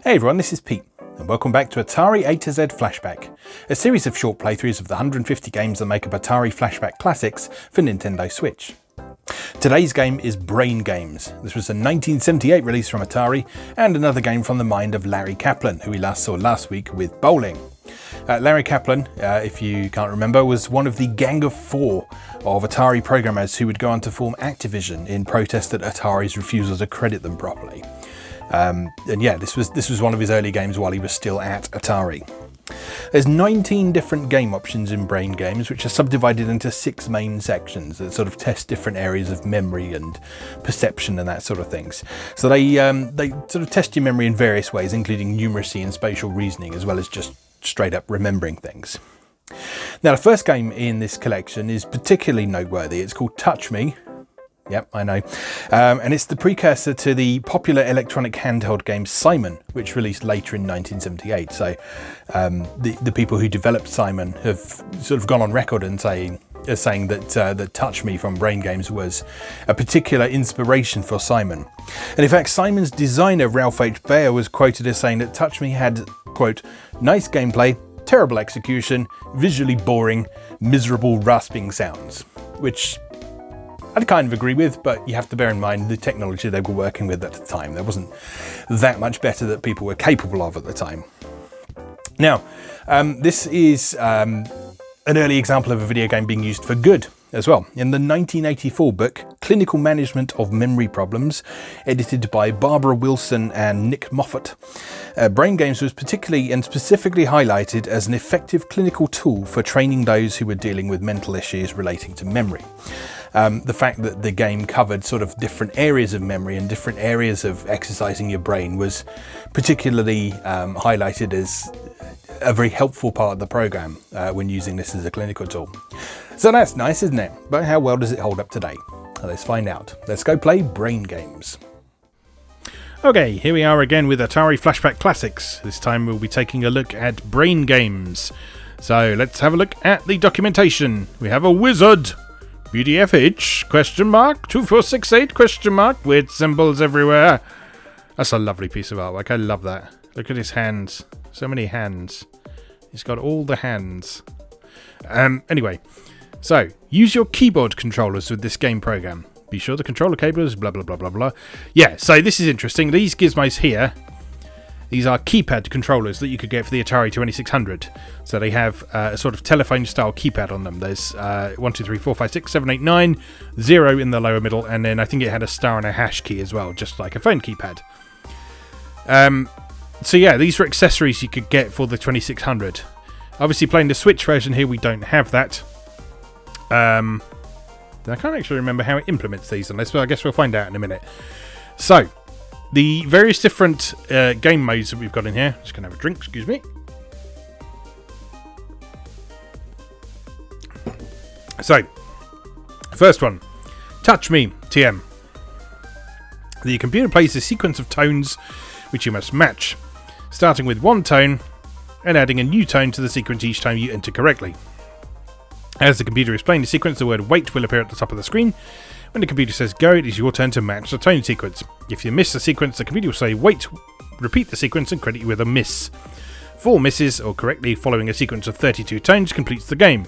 Hey everyone, this is Pete, and welcome back to Atari A to Z Flashback, a series of short playthroughs of the 150 games that make up Atari Flashback Classics for Nintendo Switch. Today's game is Brain Games. This was a 1978 release from Atari, and another game from the mind of Larry Kaplan, who we last saw last week with Bowling. Larry Kaplan, if you can't remember, was one of the Gang of Four of Atari programmers who would go on to form Activision in protest at Atari's refusal to credit them properly. And yeah, this was one of his early games while he was still at Atari. There's 19 different game options in Brain Games, which are subdivided into 6 main sections that sort of test different areas of memory and perception and that sort of things. So they sort of test your memory in various ways, including numeracy and spatial reasoning, as well as just straight up remembering things. Now, the first game in this collection is particularly noteworthy. It's called Touch Me. Yep, I know. And it's the precursor to the popular electronic handheld game Simon, which released later in 1978. So the people who developed Simon have sort of gone on record and saying that Touch Me from Brain Games was a particular inspiration for Simon. And in fact, Simon's designer, Ralph H. Baer, was quoted as saying that Touch Me had, quote, nice gameplay, terrible execution, visually boring, miserable rasping sounds, which I'd kind of agree with, but you have to bear in mind the technology they were working with at the time. There wasn't that much better that people were capable of at the time. Now, this is an early example of a video game being used for good as well. In the 1984 book, Clinical Management of Memory Problems, edited by Barbara Wilson and Nick Moffat, Brain Games was particularly and specifically highlighted as an effective clinical tool for training those who were dealing with mental issues relating to memory. The fact that the game covered sort of different areas of memory and different areas of exercising your brain was particularly highlighted as a very helpful part of the program when using this as a clinical tool. So that's nice, isn't it? But how well does it hold up today? Well, let's find out. Let's go play Brain Games. Okay, here we are again with Atari Flashback Classics. This time we'll be taking a look at Brain Games. So let's have a look at the documentation. We have a wizard. BDFH, question mark, 2468, question mark, weird symbols everywhere. That's a lovely piece of artwork, I love that. Look at his hands, so many hands. He's got all the hands. Anyway, so, use your keyboard controllers with this game program. Be sure the controller cable is blah blah blah blah blah. Yeah, so this is interesting, these gizmos here, these are keypad controllers that you could get for the Atari 2600. So they have a sort of telephone-style keypad on them. There's 1, 2, 3, 4, 5, 6, 7, 8, 9, 0 in the lower middle, and then I think it had a star and a hash key as well, just like a phone keypad. So yeah, these are accessories you could get for the 2600. Obviously, playing the Switch version here, we don't have that. I can't actually remember how it implements these on this, but I guess we'll find out in a minute. So, the various different game modes that we've got in here. Just going to have a drink, excuse me. So, first one. Touch Me, TM. The computer plays a sequence of tones which you must match, starting with one tone and adding a new tone to the sequence each time you enter correctly. As the computer is playing the sequence, the word wait will appear at the top of the screen. When the computer says go, it is your turn to match the tone sequence. If you miss the sequence, the computer will say wait, repeat the sequence and credit you with a miss. 4 misses, or correctly following a sequence of 32 tones, completes the game.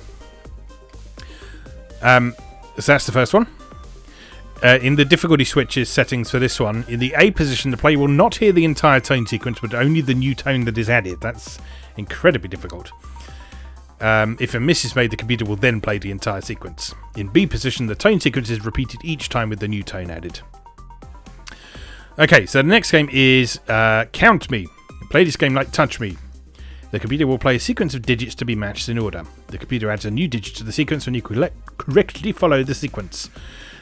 So that's the first one. In the difficulty switches settings for this one, in the A position, the player will not hear the entire tone sequence, but only the new tone that is added. That's incredibly difficult. If a miss is made, the computer will then play the entire sequence. In B position, the tone sequence is repeated each time with the new tone added. Okay, so the next game is Count Me. Play this game like Touch Me. The computer will play a sequence of digits to be matched in order. The computer adds a new digit to the sequence when you correctly follow the sequence.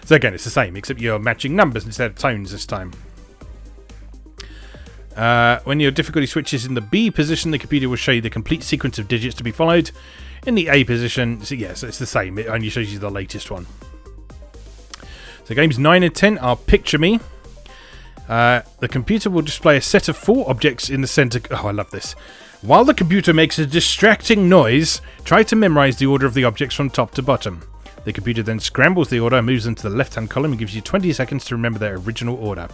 So again, it's the same, except you're matching numbers instead of tones this time. When your difficulty switches in the B position, the computer will show you the complete sequence of digits to be followed. In the A position, so yes, it's the same, it only shows you the latest one. So games 9 and 10 are Picture Me. The computer will display a set of 4 objects in the center. Oh, I love this. While the computer makes a distracting noise, try to memorize the order of the objects from top to bottom. The computer then scrambles the order, moves them to the left-hand column, and gives you 20 seconds to remember their original order.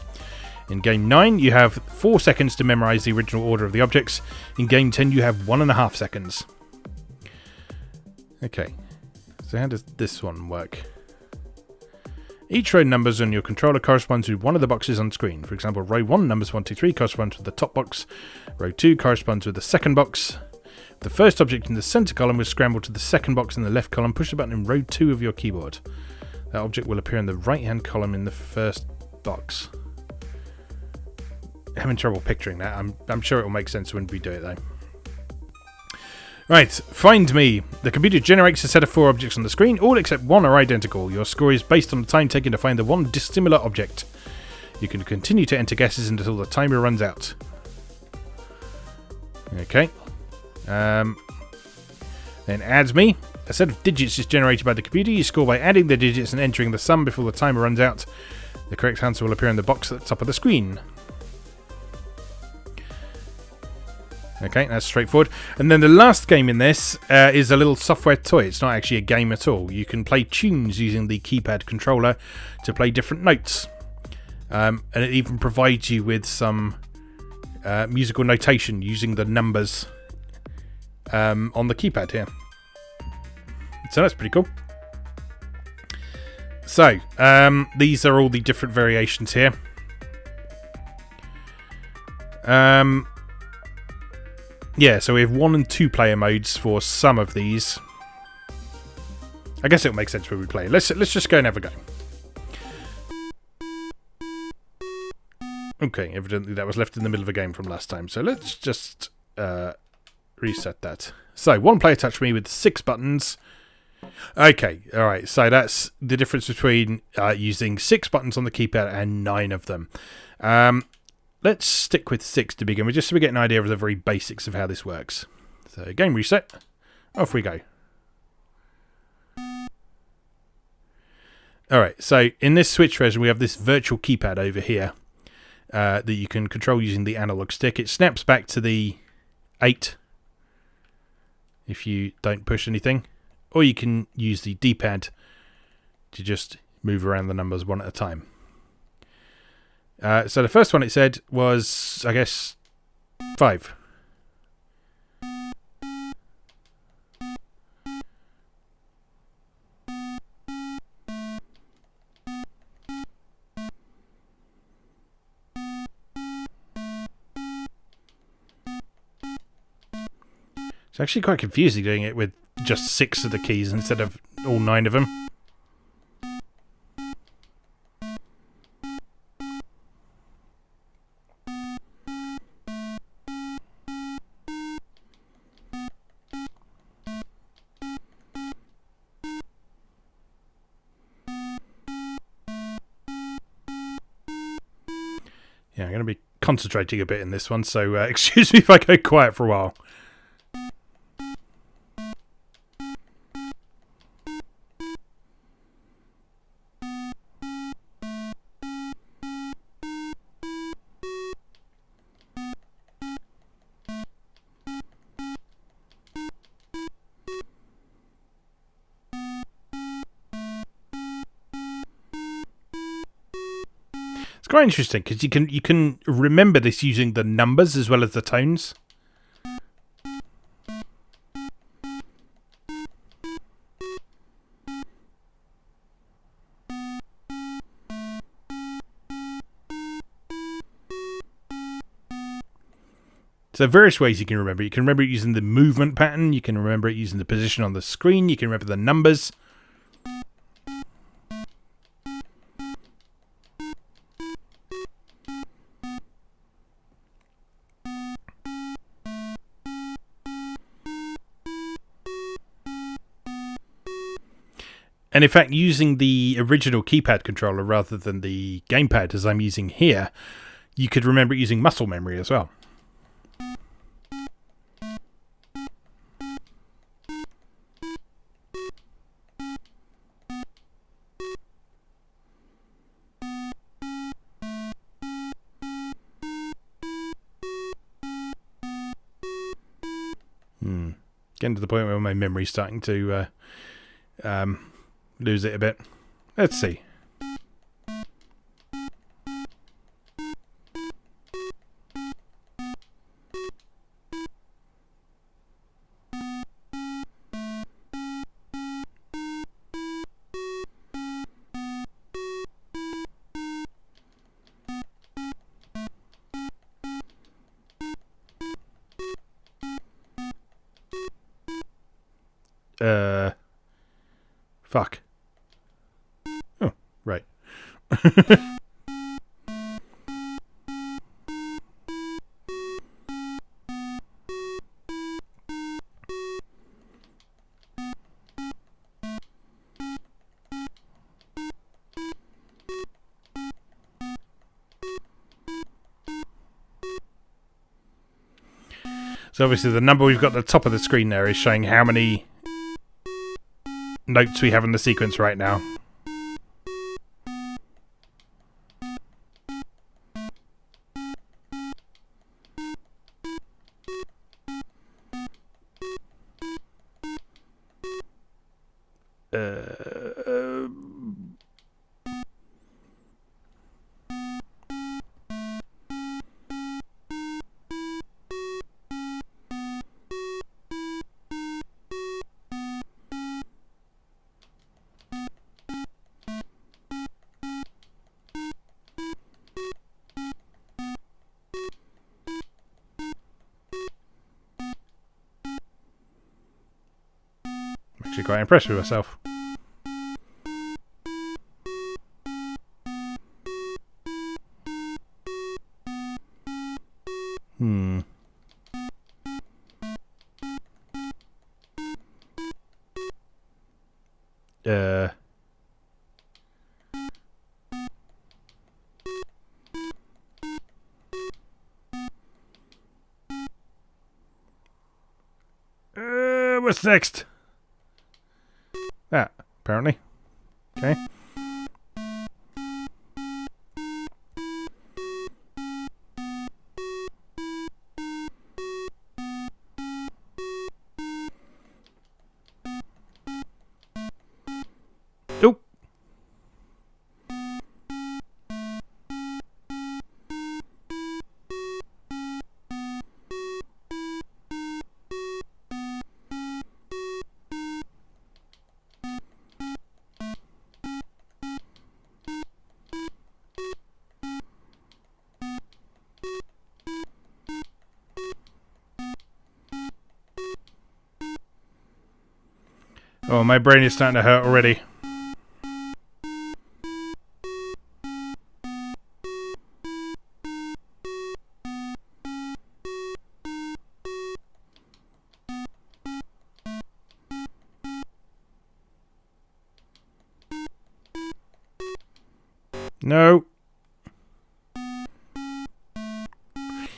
In game 9, you have 4 seconds to memorize the original order of the objects. In game 10, you have 1.5 seconds. Okay, so how does this one work? Each row numbers on your controller corresponds with one of the boxes on screen. For example, row 1, numbers 1, 2, 3 corresponds with the top box. Row 2 corresponds with the second box. The first object in the center column will scramble to the second box in the left column. Push the button in row 2 of your keyboard. That object will appear in the right-hand column in the first box. Having trouble picturing that. I'm sure it will make sense when we do it though. Right, find me. The computer generates a set of 4 objects on the screen. All except one are identical. Your score is based on the time taken to find the one dissimilar object. You can continue to enter guesses until the timer runs out. Okay. Then adds me. A set of digits is generated by the computer. You score by adding the digits and entering the sum before the timer runs out. The correct answer will appear in the box at the top of the screen. Okay, that's straightforward. And then the last game in this is a little software toy. It's not actually a game at all. You can play tunes using the keypad controller to play different notes. And it even provides you with some musical notation using the numbers on the keypad here. So that's pretty cool. So, these are all the different variations here. Yeah, so we have 1 and 2 player modes for some of these. I guess it'll make sense when we play. Let's just go and have a go. Okay, evidently that was left in the middle of a game from last time. So let's just reset that. So, 1 player touched me with 6 buttons. Okay, alright, so that's the difference between using 6 buttons on the keypad and 9 of them. Let's stick with 6 to begin with, just so we get an idea of the very basics of how this works. So, game reset. Off we go. Alright, so in this Switch version we have this virtual keypad over here that you can control using the analog stick. It snaps back to the 8 if you don't push anything. Or you can use the D-pad to just move around the numbers one at a time. So the first one it said was, I guess, 5. It's actually quite confusing doing it with just 6 of the keys instead of all 9 of them. Yeah, I'm going to be concentrating a bit in this one, so excuse me if I go quiet for a while. Quite interesting because you can remember this using the numbers as well as the tones. So various ways you can remember it. You can remember it using the movement pattern. You can remember it using the position on the screen. You can remember the numbers. And in fact, using the original keypad controller rather than the gamepad as I'm using here, you could remember it using muscle memory as well. Getting to the point where my memory's starting to lose it a bit. Let's see. Fuck. Oh, right. So obviously the number we've got at the top of the screen there is showing how many notes we have in the sequence right now. I'm actually quite impressed with myself. What's next? That, apparently. Okay. Oh. Oh, my brain is starting to hurt already. No.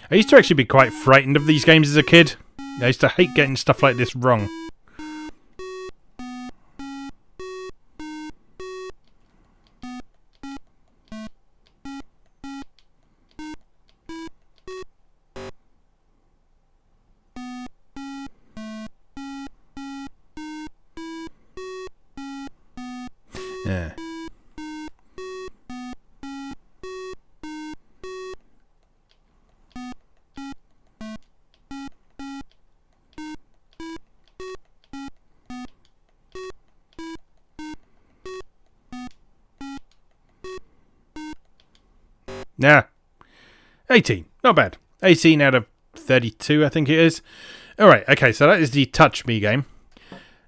I used to actually be quite frightened of these games as a kid. I used to hate getting stuff like this wrong. Yeah. Nah. 18. Not bad. 18 out of 32, I think it is. Alright, okay, so that is the Touch Me game.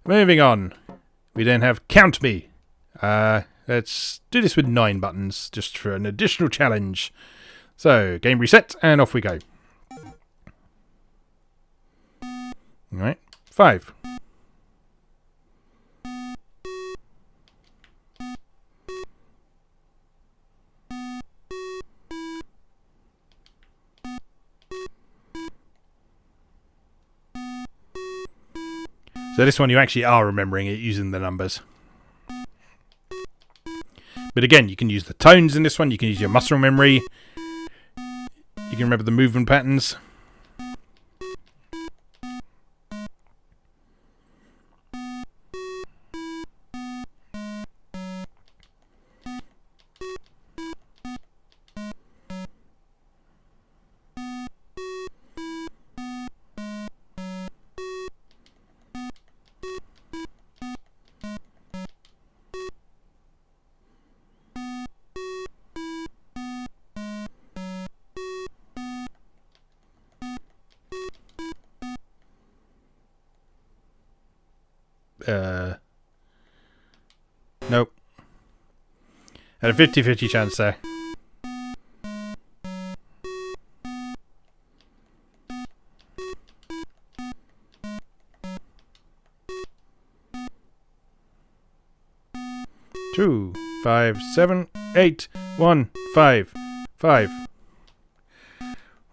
Moving on. We then have Count Me. Let's do this with 9 buttons, just for an additional challenge. So, game reset, and off we go. Alright, 5. So this one you actually are remembering it using the numbers. But again, you can use the tones in this one, you can use your muscle memory. You can remember the movement patterns. Nope. Had a 50-50 chance there. Two, 5, 7, 8, 1, 5, 5.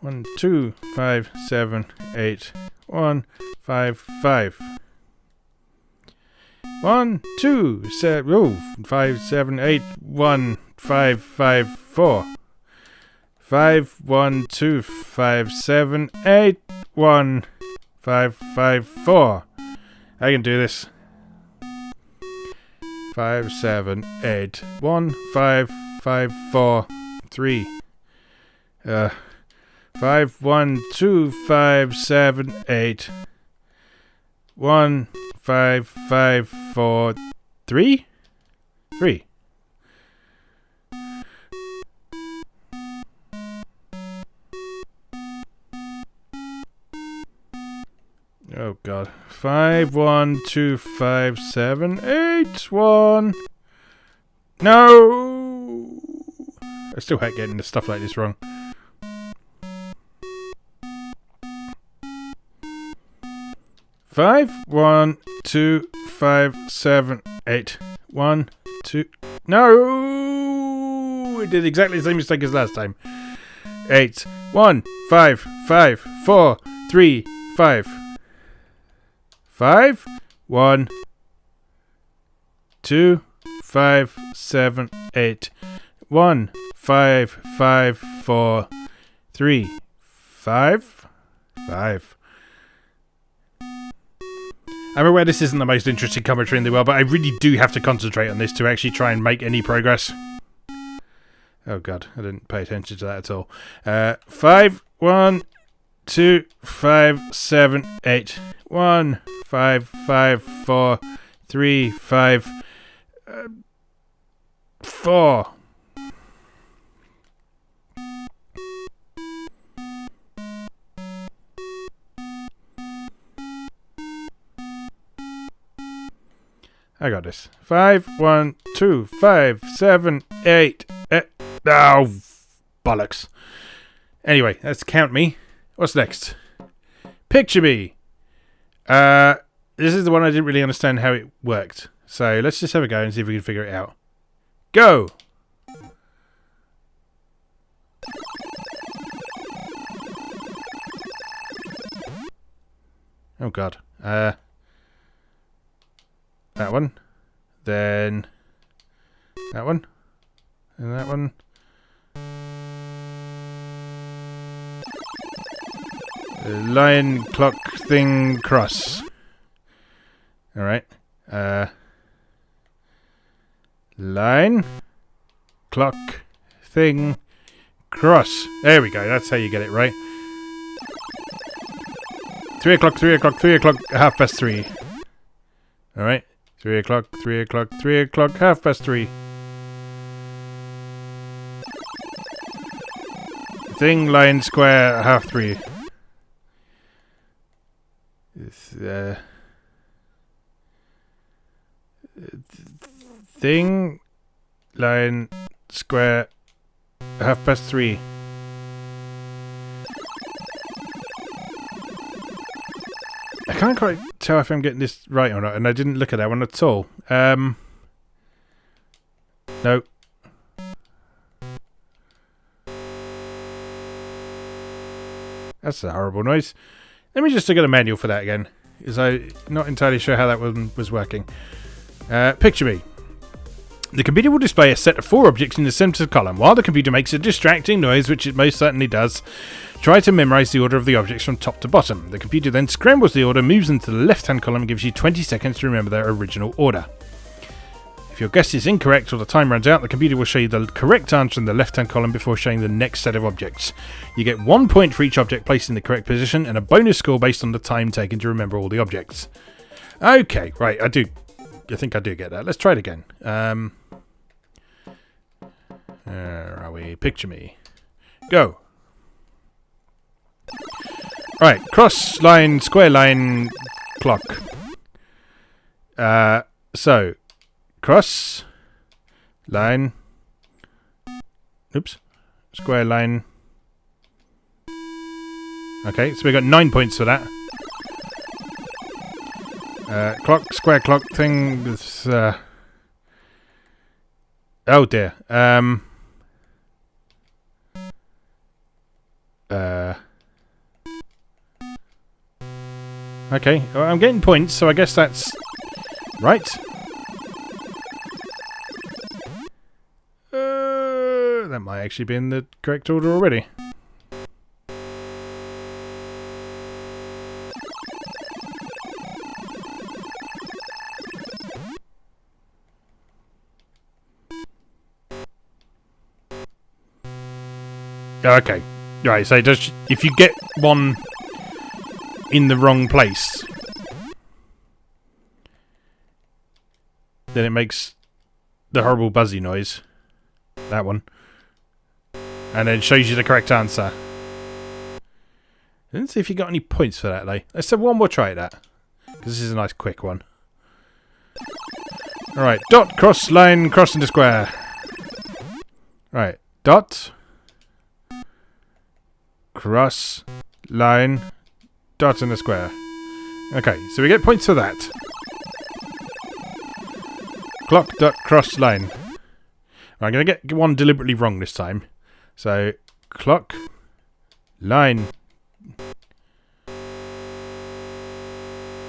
1, 2, 5, 7, 8, 1, 5, 5. 1, 2, 5, 7, 8, 1, 5, 5, 4. 5, 1, 2, 5, 7, 8, 1, 5, 5, 4. I can do this. 5, 7, 8, 1, 5, 5, 4, 3. 5, 1, 2, 5, 7, 8. 1, 5, 5, 4, 3? 3. Oh god. 5, 1, 2, 5, 7, 8, 1. No! I still hate getting the stuff like this wrong. 5, 1, 2, 5, 7, 8, 1, 2. No! I did exactly the same mistake as last time. 8, 1, 5, 5, 4, 3, 5. 5, 1, 2, 5, 7, 8, 1, 5, 5, 4, 3, 5, 5. I'm aware this isn't the most interesting commentary in the world, but I really do have to concentrate on this to actually try and make any progress. Oh god, I didn't pay attention to that at all. 5, 1, 2, 5, 7, 8, 1, 5, 5, 4, 3, 5, 4. I got this. 5, 1, 2, 5, 7, 8. Oh, bollocks. Anyway, let's count me. What's next? Picture me. This is the one I didn't really understand how it worked. So let's just have a go and see if we can figure it out. Go! Oh god. That one. Then that one. And that one. Line, clock, thing, cross. Alright. Line, clock, thing, cross. There we go. That's how you get it right. 3 o'clock, 3 o'clock, 3 o'clock, 3:30. Alright. 3 o'clock, 3 o'clock, 3 o'clock, 3:30. Thing, line, square, 3:30. Thing, line, square, 3:30. I can't quite tell if I'm getting this right or not, and I didn't look at that one at all. No. That's a horrible noise. Let me just look at a manual for that again, because I'm not entirely sure how that one was working. Picture me. The computer will display a set of 4 objects in the center column. While the computer makes a distracting noise, which it most certainly does, try to memorize the order of the objects from top to bottom. The computer then scrambles the order, moves into the left-hand column, and gives you 20 seconds to remember their original order. If your guess is incorrect or the time runs out, the computer will show you the correct answer in the left-hand column before showing the next set of objects. You get 1 point for each object placed in the correct position, and a bonus score based on the time taken to remember all the objects. Okay, right, I think I do get that. Let's try it again. Where are we? Picture me. Go. Right, cross line, square line, clock. So, cross, line, oops, square line. Okay, so we got 9 points for that. Clock, square clock thing. With, oh dear. Okay, well, I'm getting points, so I guess that's right. That might actually be in the correct order already. Okay, right. So if you get one in the wrong place, then it makes the horrible buzzy noise. That one. And then shows you the correct answer. Let's see if you got any points for that, though. Let's have one more try at that. Because this is a nice quick one. Alright, dot, cross, line, cross into square. Right, dot, cross, line, dot in the square. Okay, so we get points for that. Clock, dot, cross, line. I'm going to get one deliberately wrong this time. So, clock, line.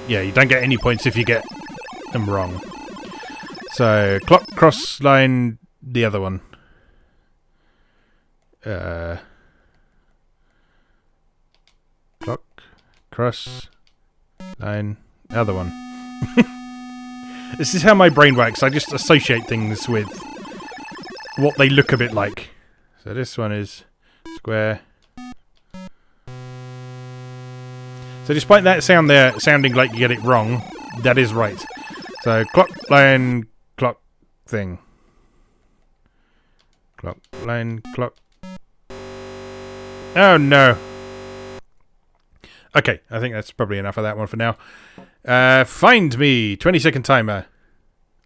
Yeah, you don't get any points if you get them wrong. So, clock, cross, line, the other one. Clock, cross, line, other one. This is how my brain works. I just associate things with what they look a bit like. So this one is square. So despite that sound there sounding like you get it wrong, that is right. So clock, line, clock, thing. Clock, line, clock. Oh no. Okay, I think that's probably enough of that one for now. Find me, 20-second timer.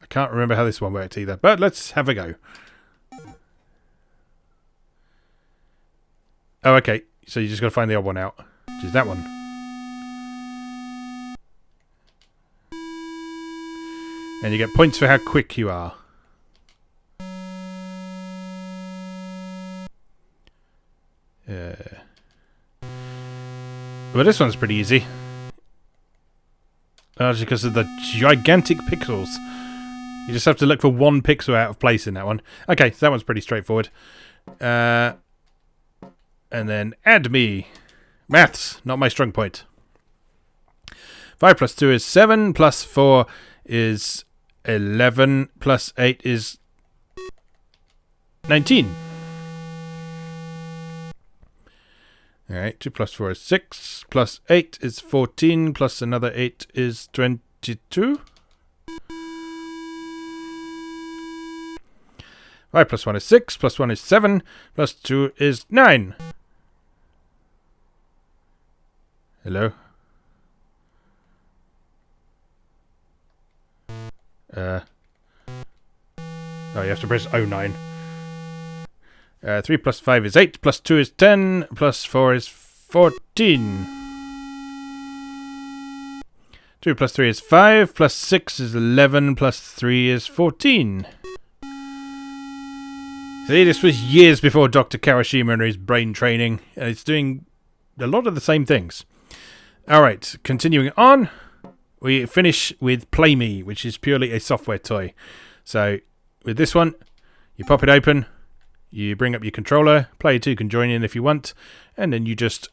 I can't remember how this one worked either, but let's have a go. Oh, okay. So you just got to find the odd one out, which is that one. And you get points for how quick you are. Well, this one's pretty easy. Largely because of the gigantic pixels. You just have to look for one pixel out of place in that one. Okay, so that one's pretty straightforward. And then add me. Maths, not my strong point. 5 plus 2 is 7, plus 4 is 11, plus 8 is 19. Alright, 2 plus 4 is 6, plus 8 is 14, plus another 8 is 22. 5 plus 1 is 6, plus 1 is 7, plus 2 is 9. Hello? Oh, you have to press 09. 3 plus 5 is 8, plus 2 is 10, plus 4 is 14. 2 plus 3 is 5, plus 6 is 11, plus 3 is 14. See, this was years before Dr. Kawashima and his brain training, and it's doing a lot of the same things. Alright, continuing on, we finish with Play Me, which is purely a software toy. So, with this one, you pop it open, you bring up your controller, player 2 can join in if you want, and then you just...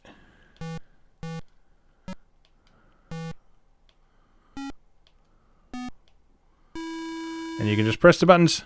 and you can just press the buttons.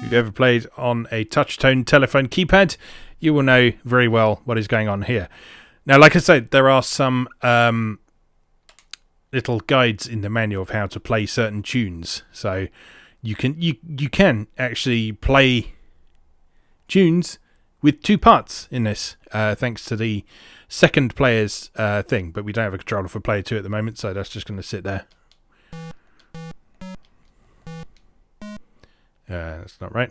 If you've ever played on a touch-tone telephone keypad, you will know very well what is going on here. Now, like I said, there are some little guides in the manual of how to play certain tunes. So you can actually play tunes with two parts in this, thanks to the second player's thing. But we don't have a controller for player 2 at the moment, so that's just going to sit there. That's not right.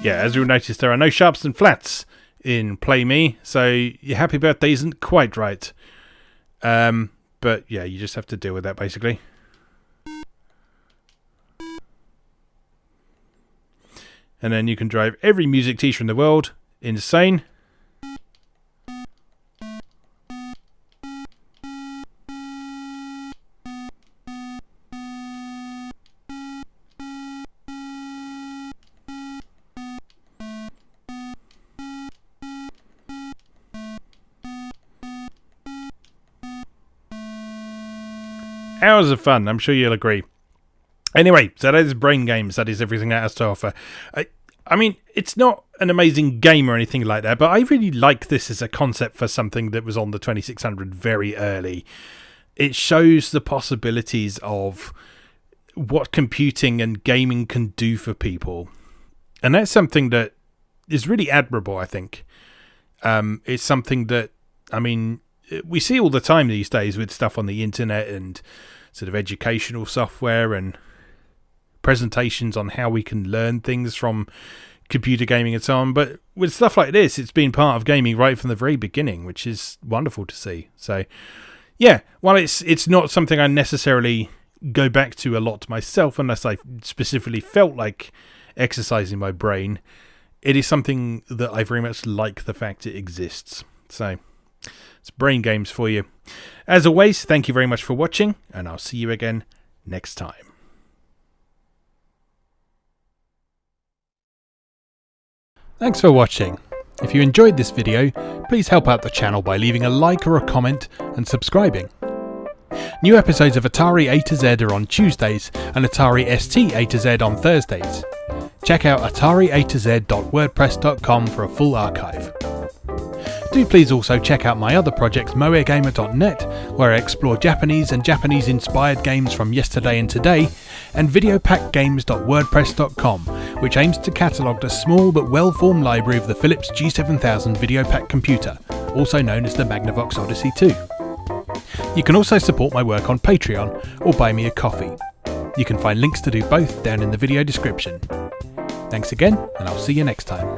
Yeah, as you'll notice, there are no sharps and flats in Play Me, so your happy birthday isn't quite right. But yeah, you just have to deal with that, basically. And then you can drive every music teacher in the world insane. Hours of fun, I'm sure you'll agree. Anyway, so that is Brain Games. That is everything that has to offer. I mean, it's not an amazing game or anything like that, but I really like this as a concept for something that was on the 2600 very early. It shows the possibilities of what computing and gaming can do for people. And that's something that is really admirable, I think. It's something that, I mean, we see all the time these days with stuff on the internet and sort of educational software and presentations on how we can learn things from computer gaming and so on. But with stuff like this, it's been part of gaming right from the very beginning, which is wonderful to see. So, yeah, while it's not something I necessarily go back to a lot myself unless I specifically felt like exercising my brain, it is something that I very much like the fact it exists. So it's Brain Games for you. As always, thank you very much for watching, and I'll see you again next time. Thanks for watching. If you enjoyed this video, please help out the channel by leaving a like or a comment and subscribing. New episodes of Atari A to Z are on Tuesdays and Atari ST A to Z on Thursdays. Check out atariatoz.wordpress.com for a full archive. Do please also check out my other projects moegamer.net, where I explore Japanese and Japanese-inspired games from yesterday and today, and videopackgames.wordpress.com, which aims to catalogue the small but well-formed library of the Philips G7000 Videopack computer, also known as the Magnavox Odyssey 2. You can also support my work on Patreon or buy me a coffee. You can find links to do both down in the video description. Thanks again, and I'll see you next time.